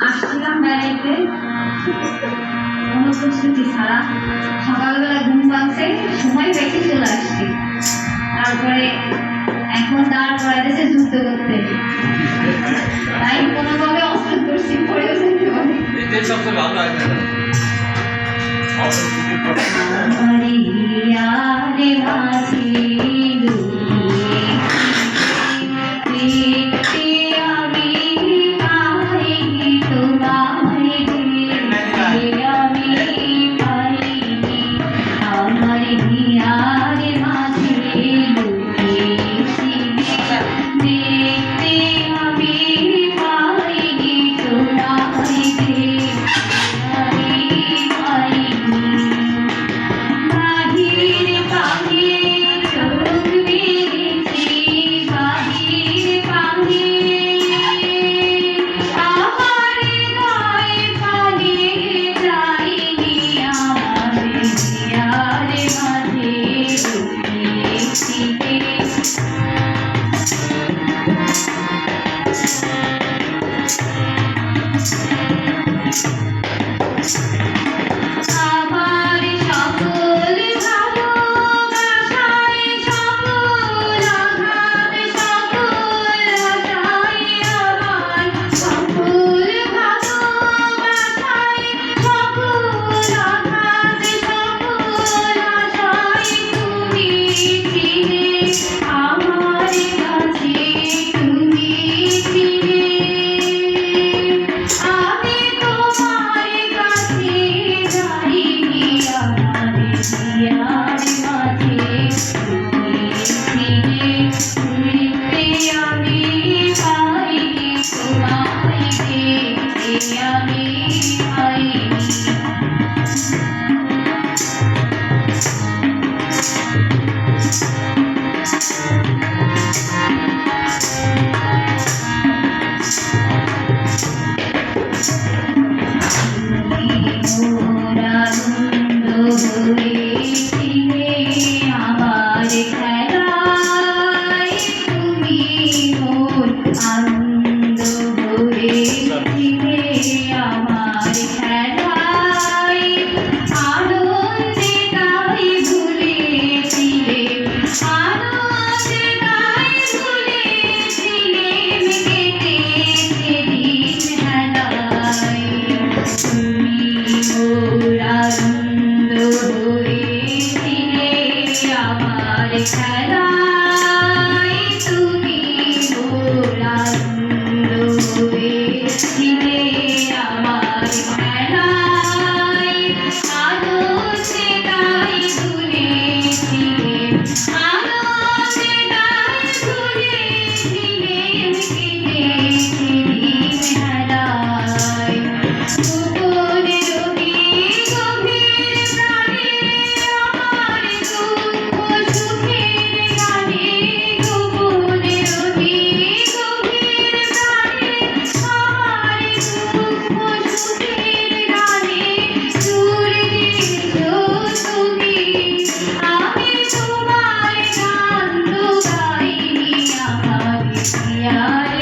আসছিলাম বেড়াইতে কোনো প্রস্তুতি ছাড়া, সকালবেলা ঘুম ভাঙছে, সময় বেশি চলে আসছি, তারপরে এখন দাঁড় করা দিয়েছে যুদ্ধ করতে, তাই কোনোভাবে অস্ত্র করছি, পড়েও যেতে পারে। এটাই সবচেয়ে ভালো হয়। আমারি ইয়ারে মাঝে দেখতে আমি পাই তোমায়, দেখতে আমি পাইনি আমার হিয়ারে মাঝে দেখতে আমি পাইনি তোমায়, বাহির পাখি চোখ মেরেছি, বাহির পাখি আমার হৃদয় পালিয়ে যায়নি, আমার হিয়ার মাঝে লুকিয়েছি। আমার সকল ভালোবাসায় সকল আঘাত, সকল আশায় আমার সকল ভালোবাসায় সকল আঘাত, সকল আশায় তুমি ছিলে আমার কাছে, তুমি ছিলে। আমি তোমার কাছে যাইনি, আমার হিয়ার মাঝে লুকিয়েছিলে, দেখতে আমি পাইনি তোমায়, দেখতে আমি পাইনি। মোরানন্দ হয়েছিলে আমার খেলায়, তুমি মোর আনন্দ হয়েছিলে আমার খেলায়, আনন্দে তাই ভুলেছিলে, আনন্দে তাই ভুলেছিলে, কেটেছে দিন হেলায়। তুমি মোর আনন্দ হয়েছিলে আমার খেলায়, তুমি মোর আনন্দ হয়েছিলে আমার খেলায়, আনন্দে তাই ভুলেছিলে, আনন্দে তাই ভুলেছিলে, কেটেছে দিন হেলায়। গোপনে রবি গভীর প্রাণে আমার দুঃখ সুখের গানে, গোপনে রবি গভীর প্রাণে আমার দুঃখ সুখের গানে, সুর দিয়েছো তুমি, আমি তোমার গান তো গাইনি, আমার হিয়ার